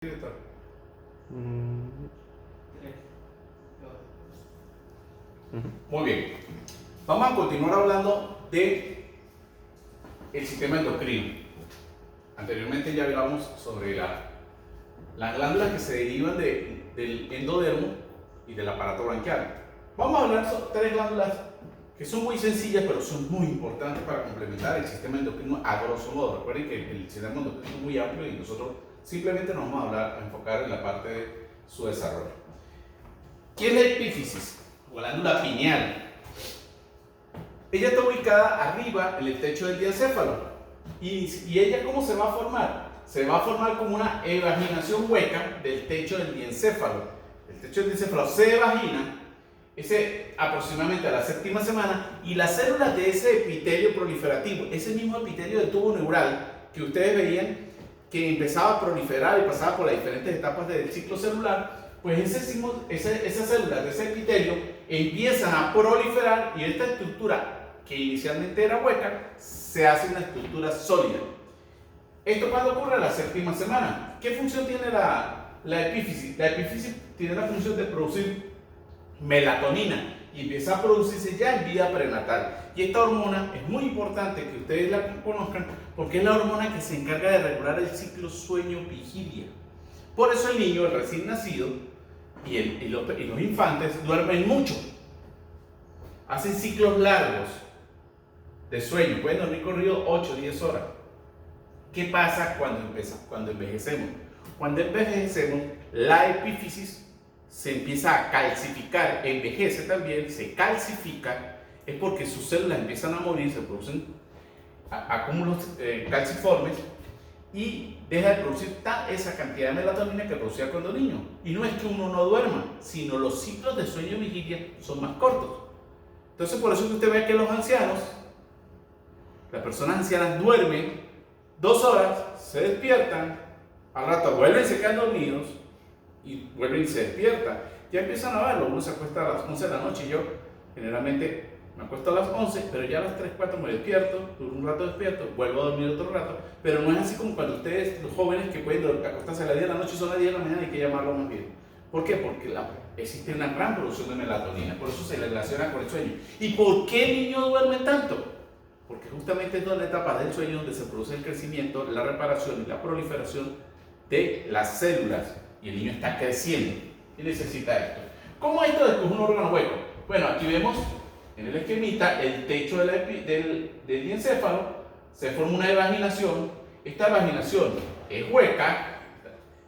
Director. Muy bien. Vamos a continuar hablando de el sistema endocrino. Anteriormente ya hablamos sobre las glándulas que se derivan del endodermo y del aparato branquial. Vamos a hablar sobre tres glándulas que son muy sencillas, pero son muy importantes para complementar el sistema endocrino a grosso modo. Recuerden que el sistema endocrino es muy amplio y nosotros simplemente nos vamos a enfocar en la parte de su desarrollo. ¿Qué es la epífisis? O glándula pineal. Ella está ubicada arriba en el techo del diencéfalo. ¿Y ella cómo se va a formar? Se va a formar como una evaginación hueca del techo del diencéfalo. El techo del diencéfalo se evagina aproximadamente a la séptima semana, y las células de ese epitelio proliferativo, ese mismo epitelio de tubo neural que ustedes veían que empezaba a proliferar y pasaba por las diferentes etapas del ciclo celular, pues esas células de ese epitelio empiezan a proliferar y esta estructura que inicialmente era hueca se hace una estructura sólida. ¿Esto cuando ocurre? A la séptima semana. ¿Qué función tiene la epífisis? La epífisis tiene la función de producir melatonina y empieza a producirse ya en vida prenatal. Y esta hormona es muy importante que ustedes la conozcan porque es la hormona que se encarga de regular el ciclo sueño-vigilia. Por eso el niño, el recién nacido y los infantes duermen mucho, hacen ciclos largos de sueño, pueden dormir corrido 8 o 10 horas. ¿Qué pasa cuando envejecemos? Cuando envejecemos, la epífisis se empieza a calcificar, envejece también, se calcifica, es porque sus células empiezan a morir, se producen acúmulos calciformes y deja de producir esa cantidad de melatonina que producía cuando niño. Y no es que uno no duerma, sino los ciclos de sueño y vigilia son más cortos. Entonces por eso que usted ve que los ancianos, las personas ancianas duermen 2 horas, se despiertan, al rato vuelven y se quedan dormidos y vuelven y se despiertan. Ya empiezan a verlo, uno se acuesta a las 11 de la noche y yo generalmente me acuesto a las 11, pero ya a las 3, 4 me despierto, duro un rato despierto, vuelvo a dormir otro rato, pero no es así como cuando ustedes, los jóvenes que pueden acostarse a las 10 de la noche, son las 10 de la mañana y hay que llamarlo más bien. ¿Por qué? Porque existe una gran producción de melatonina, por eso se le relaciona con el sueño. ¿Y por qué el niño duerme tanto? Porque justamente es la etapa del sueño donde se produce el crecimiento, la reparación y la proliferación de las células, y el niño está creciendo y necesita esto. ¿Cómo esto es un órgano hueco? Bueno, aquí vemos en el esquemita el techo del diencéfalo, se forma una evaginación. Esta evaginación es hueca,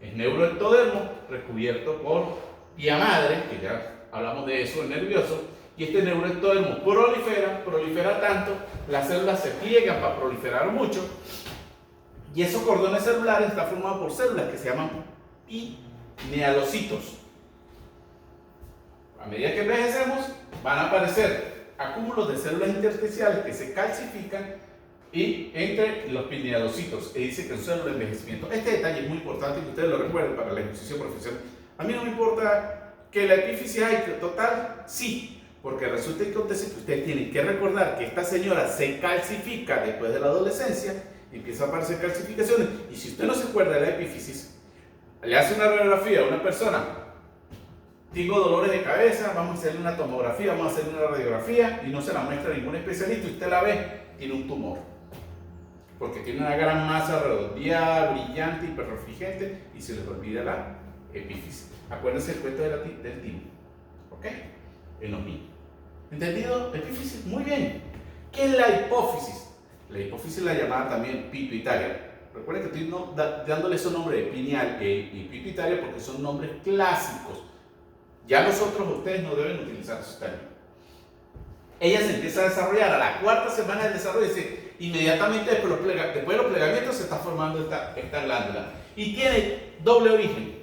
es neuroectodermo recubierto por vía madre, que ya hablamos de eso, el nervioso, y este neuroectodermo prolifera tanto, las células se pliegan para proliferar mucho, y esos cordones celulares están formados por células que se llaman pinealocitos. A medida que envejecemos, van a aparecer acúmulos de células intersticiales que se calcifican y entre los pinealocitos, que dice que es células de envejecimiento. Este detalle es muy importante que ustedes lo recuerden para el ejercicio profesional. A mí no me importa que la epífisis hay total, sí, porque resulta que acontece que ustedes tienen que recordar que esta señora se calcifica después de la adolescencia, empieza a aparecer calcificaciones, y si usted no se acuerda de la epífisis, le hace una radiografía a una persona, tengo dolores de cabeza, vamos a hacerle una tomografía, vamos a hacerle una radiografía, y no se la muestra a ningún especialista, y usted la ve, tiene un tumor, porque tiene una gran masa redondeada, brillante, hiperrefringente, y se les olvida la epífisis. Acuérdense el cuento del timo, ¿ok? En los niños. ¿Entendido? Epífisis, muy bien. ¿Qué es la hipófisis? La hipófisis la llamada también pituitaria. Recuerden que estoy dándole ese nombre de pineal y pituitaria porque son nombres clásicos. Ya ustedes no deben utilizar esos términos. Ella se empieza a desarrollar a la 4ª semana del desarrollo, es decir, inmediatamente después de los plegamientos se está formando esta glándula. Y tiene doble origen,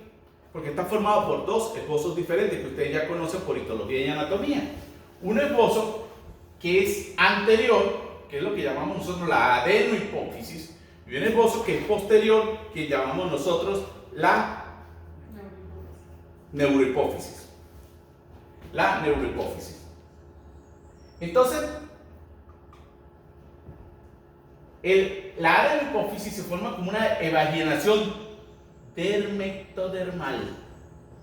porque está formado por 2 esbozos diferentes que ustedes ya conocen por histología y anatomía. Un esbozo que es anterior, que es lo que llamamos nosotros la adenohipófisis, y un esbozo que es posterior, que llamamos nosotros la neurohipófisis. La neurohipófisis. Entonces, la adenohipófisis se forma como una evaginación dermectodermal.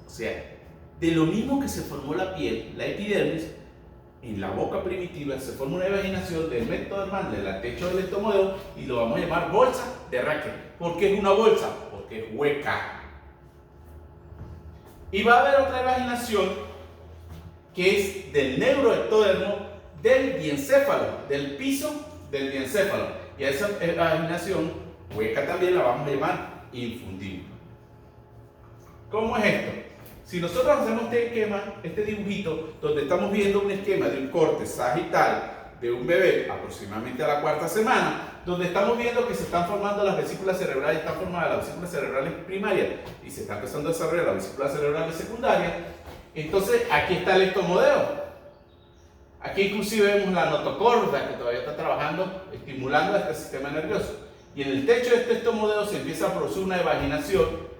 O sea, de lo mismo que se formó la piel, la epidermis, en la boca primitiva se forma una evaginación dermectodermal del techo del estómago y lo vamos a llamar bolsa de Racket. ¿Por qué es una bolsa? Porque es hueca. Y va a haber otra evaginación que es del neuroectodermo del diencéfalo, del piso del diencéfalo. Y a esa evaginación hueca también la vamos a llamar infundible. ¿Cómo es esto? Si nosotros hacemos este esquema, este dibujito, donde estamos viendo un esquema de un corte sagital de un bebé aproximadamente a la cuarta semana, donde estamos viendo que se están formando las vesículas cerebrales, están formadas las vesículas cerebrales primarias y se está empezando a desarrollar las vesículas cerebrales secundarias, entonces aquí está el estomodeo. Aquí inclusive vemos la notocorda que todavía está trabajando, estimulando a este sistema nervioso. Y en el techo de este estomodeo se empieza a producir una evaginación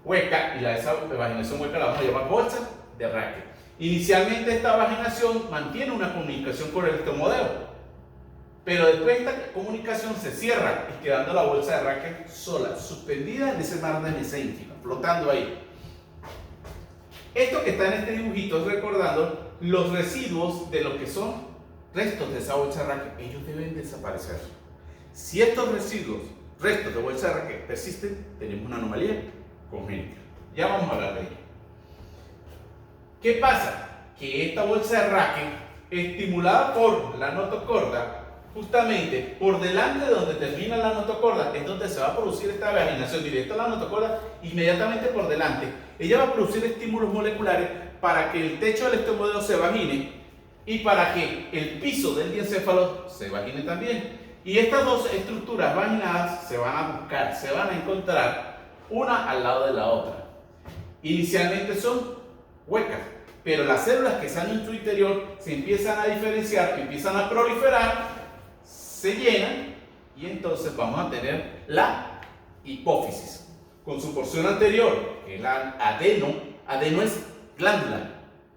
hueca, y esa evaginación hueca la vamos a llamar bolsa de Racket. Inicialmente esta evaginación mantiene una comunicación con el estomodeo, pero después esta comunicación se cierra y quedando la bolsa de Racket sola, suspendida en ese mar de mesénquima, flotando ahí. Esto que está en este dibujito es recordando los residuos de lo que son restos de esa bolsa de Racket. Ellos deben desaparecer. Si estos residuos, restos de bolsa de Racket persisten, tenemos una anomalía congénita. Ya vamos a hablar de ello. ¿Qué pasa? Que esta bolsa de Racket, estimulada por la notocorda, justamente por delante de donde termina la notocorda, es donde se va a producir esta evaginación directa a la notocorda, inmediatamente por delante. Ella va a producir estímulos moleculares para que el techo del estomodeo se evagine y para que el piso del diencéfalo se evagine también. Y estas dos estructuras vaginadas se van a buscar, se van a encontrar una al lado de la otra. Inicialmente son huecas, pero las células que están en su interior se empiezan a diferenciar, empiezan a proliferar, se llenan y entonces vamos a tener la hipófisis con su porción anterior, que es la adeno es glándula,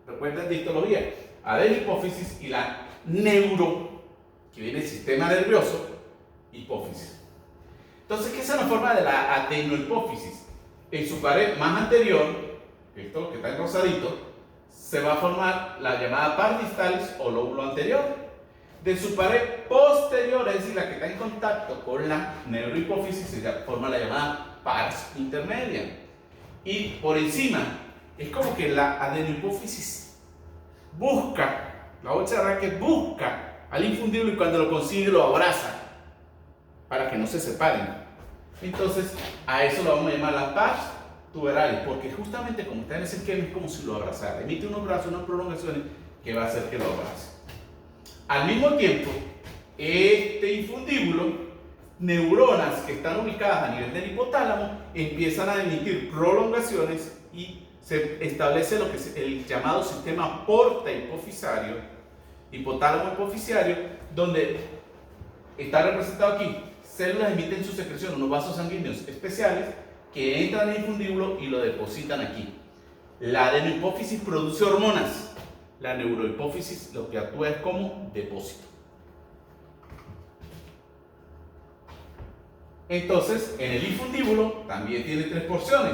recuerden de histología, adeno-hipófisis, y la neuro, que viene del sistema nervioso, hipófisis. Entonces, ¿qué es la forma de la adenohipófisis? En su pared más anterior, esto que está en rosadito, se va a formar la llamada pars distalis o lóbulo anterior. De su pared posterior, es decir, la que está en contacto con la neurohipófisis, se forma la llamada pars intermedia. Y por encima, es como que la adenohipófisis busca, la bolsa de Racket busca al infundible y cuando lo consigue lo abraza para que no se separen. Entonces, a eso lo vamos a llamar la pars tuberalis, porque justamente como está en ese esquema es como si lo abrazara. Emite unos brazos, unas prolongaciones que va a hacer que lo abrace. Al mismo tiempo, este infundíbulo, neuronas que están ubicadas a nivel del hipotálamo, empiezan a emitir prolongaciones y se establece lo que es el llamado sistema porta-hipofisario, hipotálamo hipoficiario, donde está representado aquí. Células emiten su secreción, unos vasos sanguíneos especiales que entran en el infundíbulo y lo depositan aquí. La adenohipófisis produce hormonas. La neurohipófisis lo que actúa es como depósito. Entonces, en el infundíbulo también tiene tres porciones.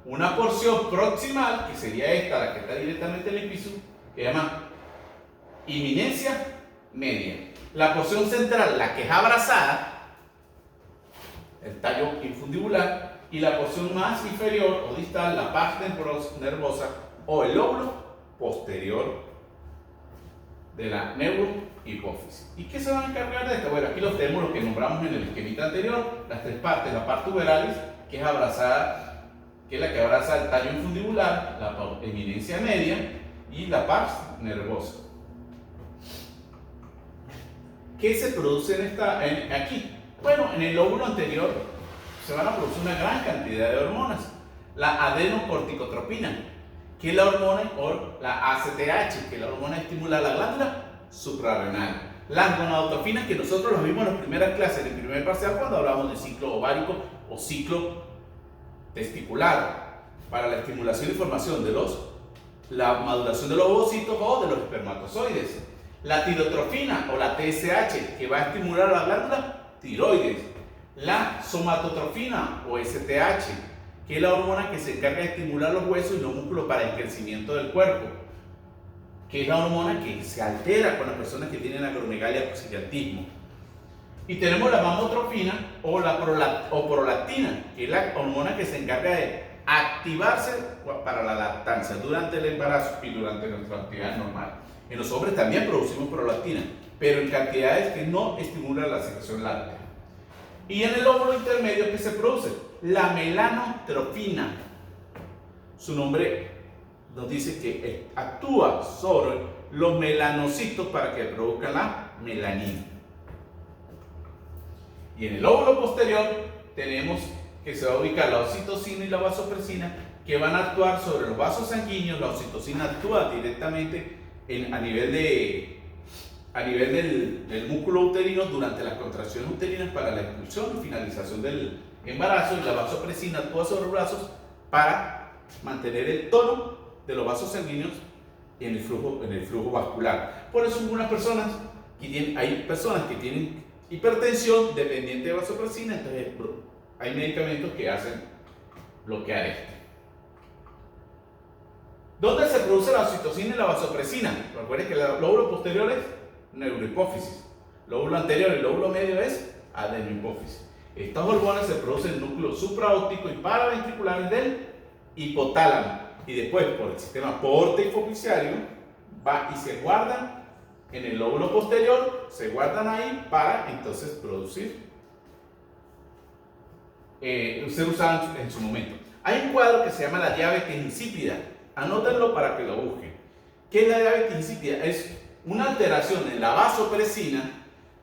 Una porción proximal, que sería esta, la que está directamente en el piso, que se llama inminencia media. La porción central, la que es abrazada, el tallo infundibular, y la porción más inferior o distal, la parte nervosa o el lóbulo posterior de la neurohipófisis. ¿Y qué se van a encargar de esto? Bueno, aquí los tenemos, los que nombramos en el esquemita anterior, las tres partes: la parte tuberalis, que es abrazada, que es la que abraza el tallo infundibular, la eminencia media y la pars nervosa. ¿Qué se produce aquí? Bueno, en el lóbulo anterior se van a producir una gran cantidad de hormonas. La adenocorticotropina, que es la hormona, o la ACTH, que es la hormona que estimula la glándula suprarrenal. Las gonadotrofinas, que nosotros las vimos en las primeras clases, en el primer parcial, cuando hablamos de ciclo ovárico o ciclo testicular, para la estimulación y formación de la maduración de los ovocitos o de los espermatozoides. La tirotrofina o la TSH, que va a estimular la glándula tiroides. La somatotrofina o STH, que es la hormona que se encarga de estimular los huesos y los músculos para el crecimiento del cuerpo, que es la hormona que se altera con las personas que tienen acromegalia o gigantismo. Y tenemos la mamotrofina o prolactina, que es la hormona que se encarga de activarse para la lactancia durante el embarazo y durante nuestra actividad normal. En los hombres también producimos prolactina, pero en cantidades que no estimulan la secreción láctea. Y en el óvulo intermedio, ¿qué se produce? La melanotrofina. Su nombre nos dice que actúa sobre los melanocitos para que produzcan la melanina. Y en el óvulo posterior tenemos que se va a ubicar la oxitocina y la vasopresina, que van a actuar sobre los vasos sanguíneos. La oxitocina actúa directamente a nivel del músculo uterino durante las contracciones uterinas para la expulsión y finalización del embarazo, y la vasopresina actúa sobre los brazos para mantener el tono de los vasos sanguíneos en el flujo vascular. Por eso hay personas que tienen hipertensión dependiente de vasopresina, entonces hay medicamentos que hacen bloquear esto. ¿Dónde se produce la oxitocina y la vasopresina? Recuerden que el lóbulo posterior es neurohipófisis, el lóbulo anterior y el lóbulo medio es adenohipófisis. Estas hormonas se producen en el núcleo supraóptico y paraventriculares del hipotálamo, y después por el sistema porta-hipofisiario va y se guardan en el lóbulo posterior, se guardan ahí para entonces ser usadas en su momento. Hay un cuadro que se llama la diabetes insípida, anótenlo para que lo busquen. ¿Qué es la diabetes insípida? Es una alteración en la vasopresina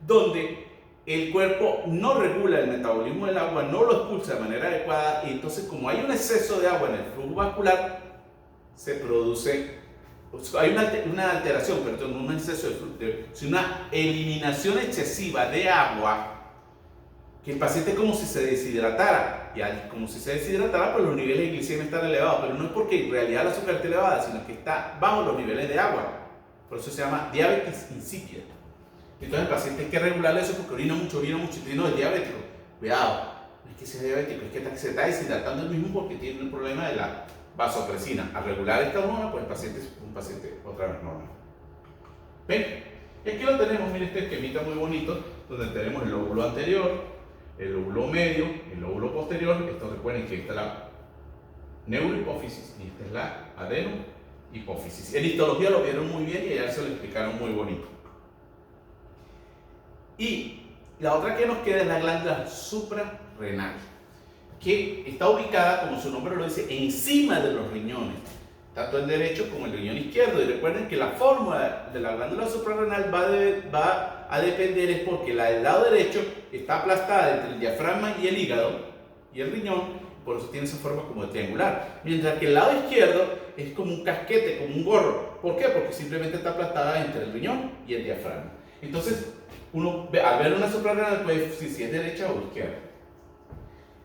donde el cuerpo no regula el metabolismo del agua, no lo expulsa de manera adecuada, y entonces como hay un exceso de agua en el flujo vascular, se produce, hay una alteración, perdón, no un exceso sino una eliminación excesiva de agua, que el paciente como si se deshidratara, y como si se deshidratara, pues los niveles de glicemia están elevados, pero no es porque en realidad la azúcar esté elevada, sino que está bajo los niveles de agua. Por eso se llama diabetes insípida. Entonces el paciente hay que regularle eso porque orina mucho, y no es diabético. Cuidado, no es que sea diabético, es que se está deshidratando el mismo porque tiene un problema de la vasopresina. Al regular esta hormona, pues el paciente es un paciente otra vez normal. ¿Ven? Y aquí lo tenemos, miren este esquemita muy bonito, donde tenemos el lóbulo anterior, el lóbulo medio, el lóbulo posterior. Esto recuerden que esta es la neurohipófisis y esta es la adenohipófisis. En histología lo vieron muy bien y allá se lo explicaron muy bonito. Y la otra que nos queda es la glándula suprarrenal, que está ubicada, como su nombre lo dice, encima de los riñones, tanto el derecho como el riñón izquierdo. Y recuerden que la forma de la glándula suprarrenal va a depender, es porque la del lado derecho está aplastada entre el diafragma y el hígado y el riñón, por eso tiene esa forma como triangular, mientras que el lado izquierdo es como un casquete, como un gorro. ¿Por qué? Porque simplemente está aplastada entre el riñón y el diafragma. Entonces uno al ver una suprarrenal puede decir si es derecha o izquierda.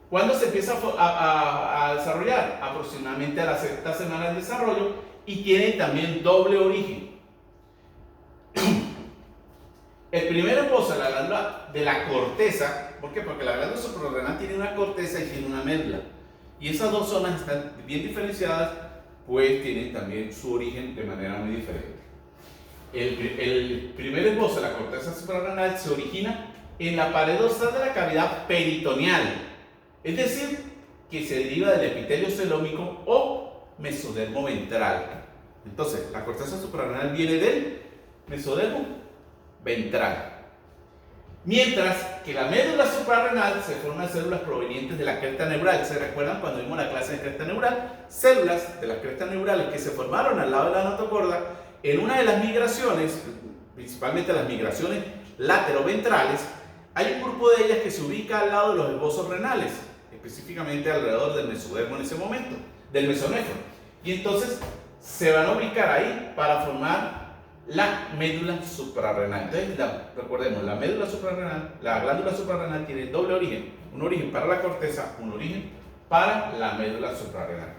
¿Cuándo se empieza a desarrollar? Aproximadamente a la sexta semana de desarrollo, y tiene también doble origen. El primer esposo es la glándula de la corteza. ¿Por qué? Porque la glándula suprarrenal tiene una corteza y tiene una médula, y esas dos zonas están bien diferenciadas, pues tienen también su origen de manera muy diferente. El primer esbozo de la corteza suprarrenal se origina en la pared dorsal de la cavidad peritoneal, es decir, que se deriva del epitelio celómico o mesodermo ventral. Entonces, la corteza suprarrenal viene del mesodermo ventral. Mientras que la médula suprarrenal se forma de células provenientes de la cresta neural. ¿Se recuerdan cuando vimos la clase de cresta neural? Células de las crestas neurales que se formaron al lado de la notocorda en una de las migraciones, principalmente las migraciones lateroventrales. Hay un grupo de ellas que se ubica al lado de los esbozos renales, específicamente alrededor del mesodermo en ese momento, del mesonefro. Y entonces se van a ubicar ahí para formar la médula suprarrenal. Entonces, recordemos, la médula suprarrenal, la glándula suprarrenal tiene doble origen, un origen para la corteza, un origen para la médula suprarrenal.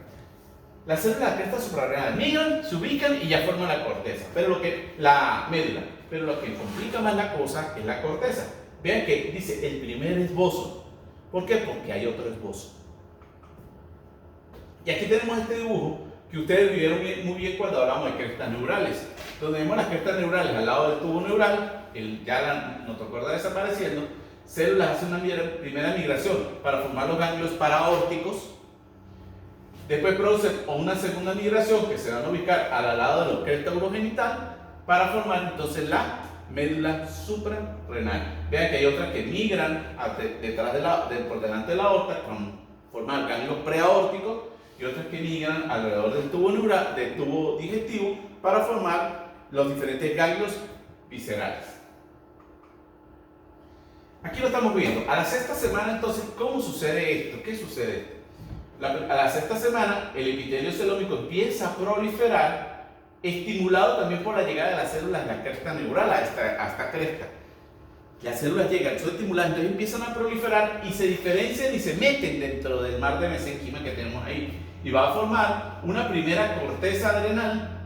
Las células de la cresta suprarrenal migran, se ubican y ya forman la corteza, la médula. Pero lo que complica más la cosa es la corteza. Vean que dice el primer esbozo. ¿Por qué? Porque hay otro esbozo. Y aquí tenemos este dibujo que ustedes vieron muy bien cuando hablamos de crestas neurales, donde vemos las crestas neurales al lado del tubo neural, ya la notocorda desapareciendo, células hacen una primera migración para formar los ganglios paraórticos, después producen una segunda migración que se van a ubicar al lado de la cresta urogenital para formar entonces la médula suprarrenal. Vean que hay otras que migran por delante de la aorta con formar ganglios preaórticos y otras que migran alrededor del tubo neural, del tubo digestivo para formar los diferentes ganglios viscerales. Aquí lo estamos viendo. A la sexta semana entonces, ¿cómo sucede esto? ¿Qué sucede? A la sexta semana el epitelio celómico empieza a proliferar, estimulado también por la llegada de las células de la cresta neural a esta cresta. Las células llegan, son estimuladas, entonces empiezan a proliferar y se diferencian y se meten dentro del mar de mesenquima que tenemos ahí. Y va a formar una primera corteza adrenal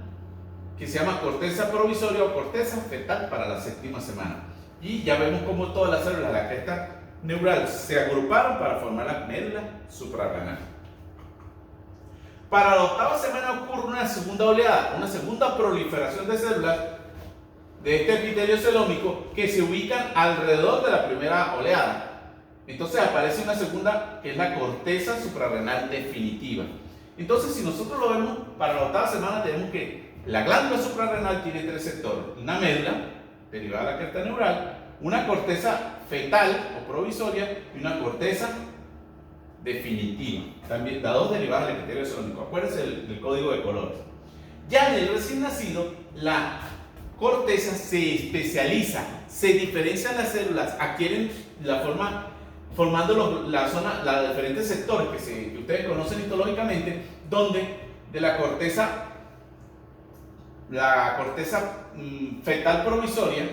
que se llama corteza provisoria o corteza fetal para la séptima semana. Y ya vemos cómo todas las células de la cresta neural se agruparon para formar la médula suprarrenal. Para la octava semana ocurre una segunda oleada, una segunda proliferación de células de este epitelio celómico que se ubican alrededor de la primera oleada. Entonces aparece una segunda que es la corteza suprarrenal definitiva. Entonces, si nosotros lo vemos, para la octava semana tenemos que la glándula suprarrenal tiene tres sectores: una médula derivada de la cresta neural, una corteza fetal o provisoria y una corteza definitiva. También las dos derivadas del epitelio celómico. Acuérdense del código de colores. Ya en el recién nacido, la corteza se especializa, se diferencian las células, adquieren la forma, formando los diferentes sectores que ustedes conocen histológicamente, donde de la corteza fetal provisoria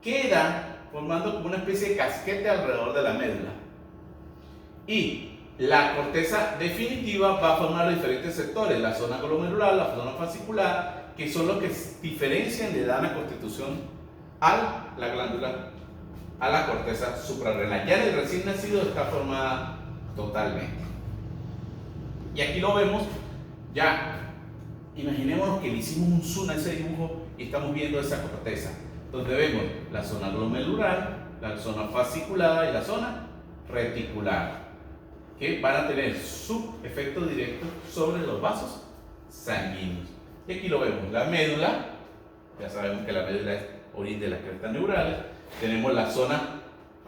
queda formando como una especie de casquete alrededor de la médula. Y la corteza definitiva va a formar los diferentes sectores, la zona glomerular, la zona fascicular, que son los que diferencian, le dan la constitución a la glándula, a la corteza suprarrenal. Ya en el recién nacido está formada totalmente. Y aquí lo vemos, ya imaginémonos que le hicimos un zoom a ese dibujo y estamos viendo esa corteza, donde vemos la zona glomerular, la zona fascicular y la zona reticular, que van a tener su efecto directo sobre los vasos sanguíneos. Y aquí lo vemos, la médula, ya sabemos que la médula es origen de las crestas neurales. Tenemos la zona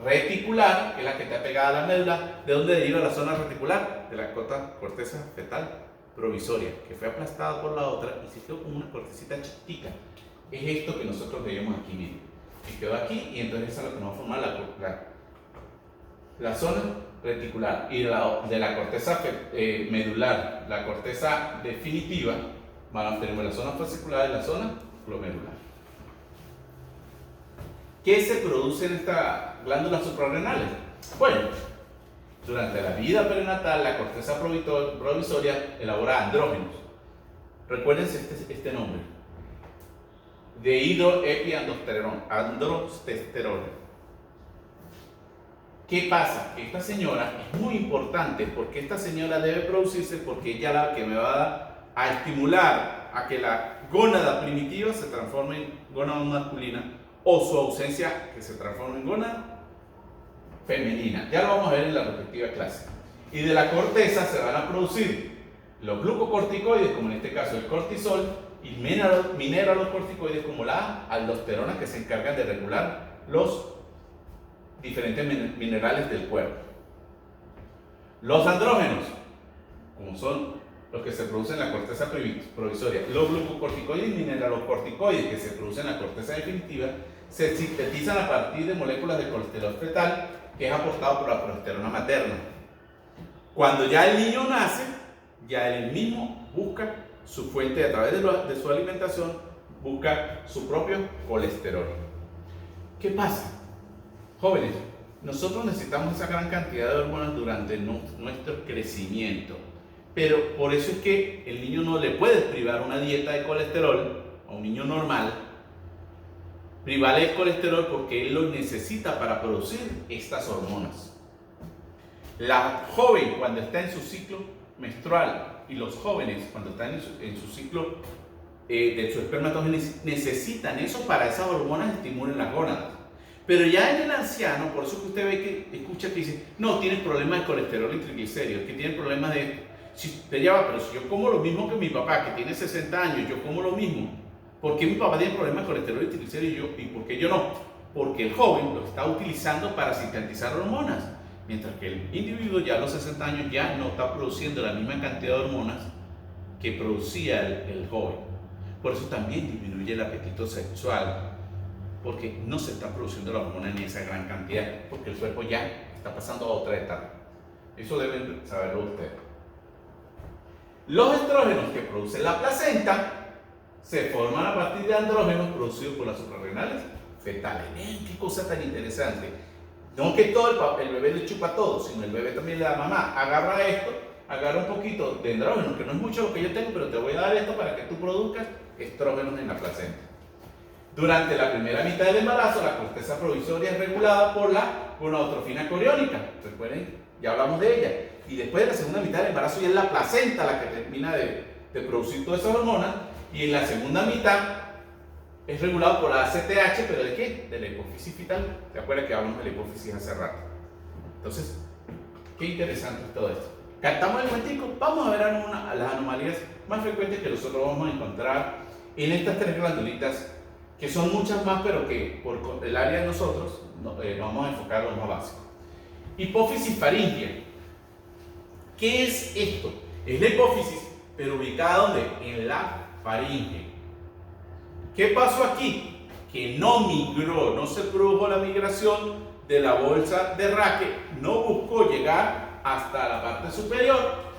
reticular, que es la que está pegada a la médula. ¿De dónde deriva la zona reticular? De la corteza fetal provisoria, que fue aplastada por la otra y se quedó como una cortecita chiquita. Es esto que nosotros veíamos aquí, miren, que quedó aquí, y entonces esa es lo que nos va a formar la zona reticular. Y de la corteza medular, la corteza definitiva, tenemos la zona fascicular y la zona glomerular. ¿Qué se produce en estas glándulas suprarrenales? Bueno, durante la vida perinatal, la corteza provisoria elabora andrógenos. Recuérdense este nombre: dehidroepiandrosterona. ¿Qué pasa? Que esta señora es muy importante, porque esta señora debe producirse, porque ella es la que me va a estimular a que la gónada primitiva se transforme en gónada masculina, o su ausencia que se transforme en gónada femenina. Ya lo vamos a ver en la respectiva clase. Y de la corteza se van a producir los glucocorticoides, como en este caso el cortisol, y mineralocorticoides como la aldosterona, que se encargan de regular los diferentes minerales del cuerpo. Los andrógenos, como son los que se producen en la corteza provisoria, los glucocorticoides y mineralocorticoides que se producen en la corteza definitiva, se sintetizan a partir de moléculas de colesterol fetal, que es aportado por la progesterona materna. Cuando ya el niño nace, ya él mismo busca su fuente a través de su alimentación, busca su propio colesterol. ¿Qué pasa? Jóvenes, nosotros necesitamos esa gran cantidad de hormonas durante nuestro crecimiento, pero por eso es que el niño no le puede privar una dieta de colesterol a un niño normal, privarle el colesterol, porque él lo necesita para producir estas hormonas. La joven, cuando está en su ciclo menstrual, y los jóvenes, cuando están en su ciclo de su espermatogénesis, necesitan eso para esas hormonas estimulen las gónadas. Pero ya en el anciano, por eso que usted ve que escucha que dice, no, tienes problemas de colesterol y triglicéridos, que tienen problemas de... Si usted ya va, pero si yo como lo mismo que mi papá, que tiene 60 años, yo como lo mismo, ¿por qué mi papá tiene problemas de colesterol y triglicéridos y por qué yo no? Porque el joven lo está utilizando para sintetizar hormonas, mientras que el individuo ya a los 60 años ya no está produciendo la misma cantidad de hormonas que producía el joven. Por eso también disminuye el apetito sexual, porque no se está produciendo la hormona en esa gran cantidad, porque el cuerpo ya está pasando a otra etapa. Eso deben saberlo ustedes. Los estrógenos que produce la placenta se forman a partir de andrógenos producidos por las suprarrenales fetales. ¡Ven, qué cosa tan interesante! No que todo el bebé le chupa todo, sino el bebé también le da mamá. Agarra esto, agarra un poquito de andrógenos, que no es mucho lo que yo tengo, pero te voy a dar esto para que tú produzcas estrógenos en la placenta. Durante la primera mitad del embarazo, la corteza provisoria es regulada por la gonadotrofina coriónica. Recuerden, ya hablamos de ella. Y después de la segunda mitad del embarazo ya es la placenta la que termina de producir todas esas hormonas. Y en la segunda mitad es regulado por la ACTH, pero ¿de qué? De la hipófisis fetal. ¿Se acuerdan que hablamos de la hipófisis hace rato? Entonces, qué interesante es todo esto. Captamos el momentico, vamos a ver a las anomalías más frecuentes que nosotros vamos a encontrar en estas tres glandulitas, que son muchas más, pero que por el área de nosotros vamos a enfocar lo más básico. Hipófisis faríngea. ¿Qué es esto? Es la hipófisis, pero ubicada ¿dónde? En la faringe. ¿Qué pasó aquí? Que no migró, no se produjo la migración de la bolsa de Raque, no buscó llegar hasta la parte superior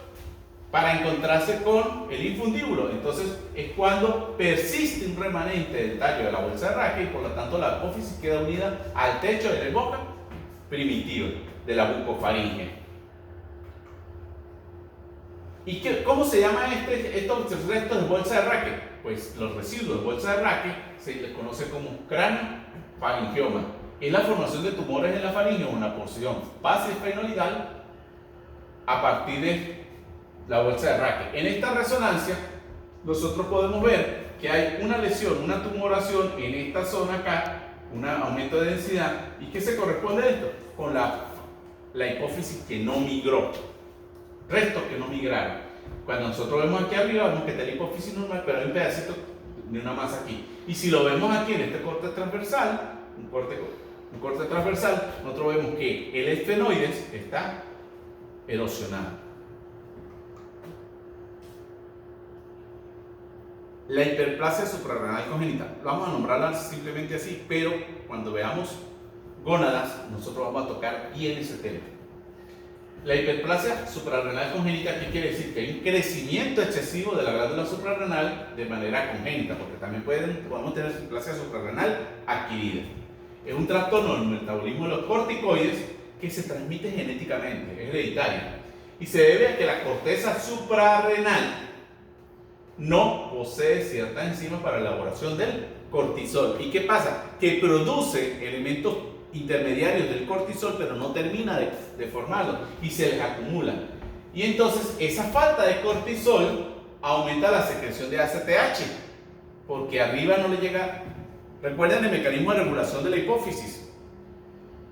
para encontrarse con el infundíbulo. Entonces es cuando persiste un remanente del tallo de la bolsa de Raque y por lo tanto la apófisis queda unida al techo de la boca primitiva de la bucofaringe. ¿Y cómo se llama estos restos de bolsa de Raque? Pues los residuos de bolsa de Raque se les conoce como craniofaringioma. Es la formación de tumores en la faringe, una porción base esfenoidal a partir de la bolsa de Raque. En esta resonancia nosotros podemos ver que hay una lesión, una tumoración en esta zona acá, un aumento de densidad. ¿Y qué se corresponde a esto? Con la hipófisis que no migró, restos que no migraron. Cuando nosotros vemos aquí arriba, vemos que está la hipófisis normal, pero hay un pedacito de una masa aquí. Y si lo vemos aquí en este corte transversal, un corte transversal, nosotros vemos que el esfenoides está erosionado. La hiperplasia suprarrenal congénita, vamos a nombrarla simplemente así, pero cuando veamos gónadas, nosotros vamos a tocar bien ese tema. La hiperplasia suprarrenal congénita, ¿qué quiere decir? Que hay un crecimiento excesivo de la glándula suprarrenal de manera congénita, porque también podemos tener hiperplasia suprarrenal adquirida. Es un trastorno del metabolismo de los corticoides que se transmite genéticamente, es hereditario, y se debe a que la corteza suprarrenal no posee ciertas enzimas para la elaboración del cortisol. ¿Y qué pasa? Que produce elementos intermediarios del cortisol, pero no termina de formarlo y se les acumula. Y entonces esa falta de cortisol aumenta la secreción de ACTH, porque arriba no le llega. Recuerden el mecanismo de regulación de la hipófisis.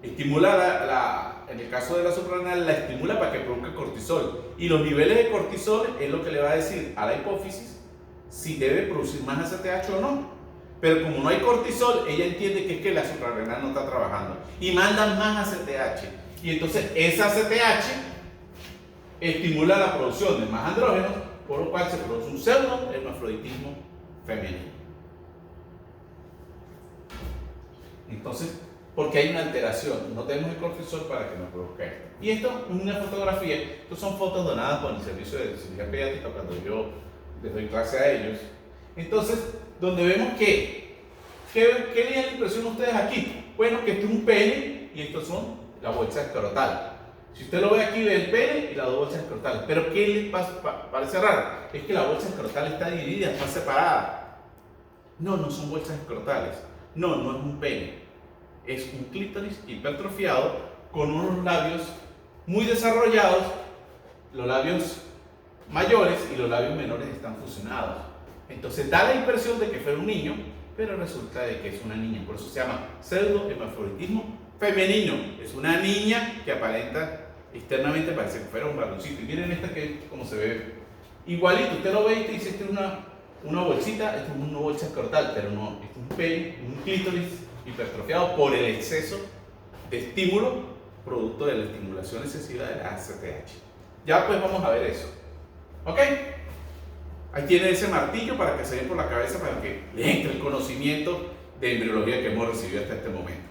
Estimula en el caso de la suprarrenal, la estimula para que produzca cortisol. Y los niveles de cortisol es lo que le va a decir a la hipófisis si debe producir más ACTH o no. Pero como no hay cortisol, ella entiende que es que la suprarrenal no está trabajando y manda más ACTH. Y entonces esa ACTH estimula la producción de más andrógenos, por lo cual se produce un pseudo hermafroditismo femenino. Entonces, porque hay una alteración, no tenemos el cortisol para que nos produzca esto. Y esto es una fotografía, estas son fotos donadas por el servicio de cirugía pediátrica cuando yo les doy clase a ellos. Entonces, donde vemos ¿qué les da la impresión a ustedes aquí? Bueno, que esto es un pene y estos son la bolsa escrotal. Si usted lo ve aquí, ve el pene y las dos bolsas escrotales. Pero ¿qué les parece raro? Es que la bolsa escrotal está dividida, está separada. No son bolsas escrotales. No es un pene. Es un clítoris hipertrofiado con unos labios muy desarrollados, los labios mayores y los labios menores están fusionados. Entonces da la impresión de que fuera un niño, pero resulta de que es una niña. Por eso se llama pseudohermafroditismo femenino. Es una niña que aparenta externamente, parece que fuera un varoncito. Y miren esta que como se ve igualito. Usted lo ve y te dice, esta es una bolsita, esta es una bolsa escrotal, pero no, este es un pene, un clítoris hipertrofiado por el exceso de estímulo producto de la estimulación excesiva de la ACTH. Ya pues vamos a ver eso. ¿Ok? Ahí tiene ese martillo para que se dé por la cabeza para que le entre el conocimiento de embriología que hemos recibido hasta este momento.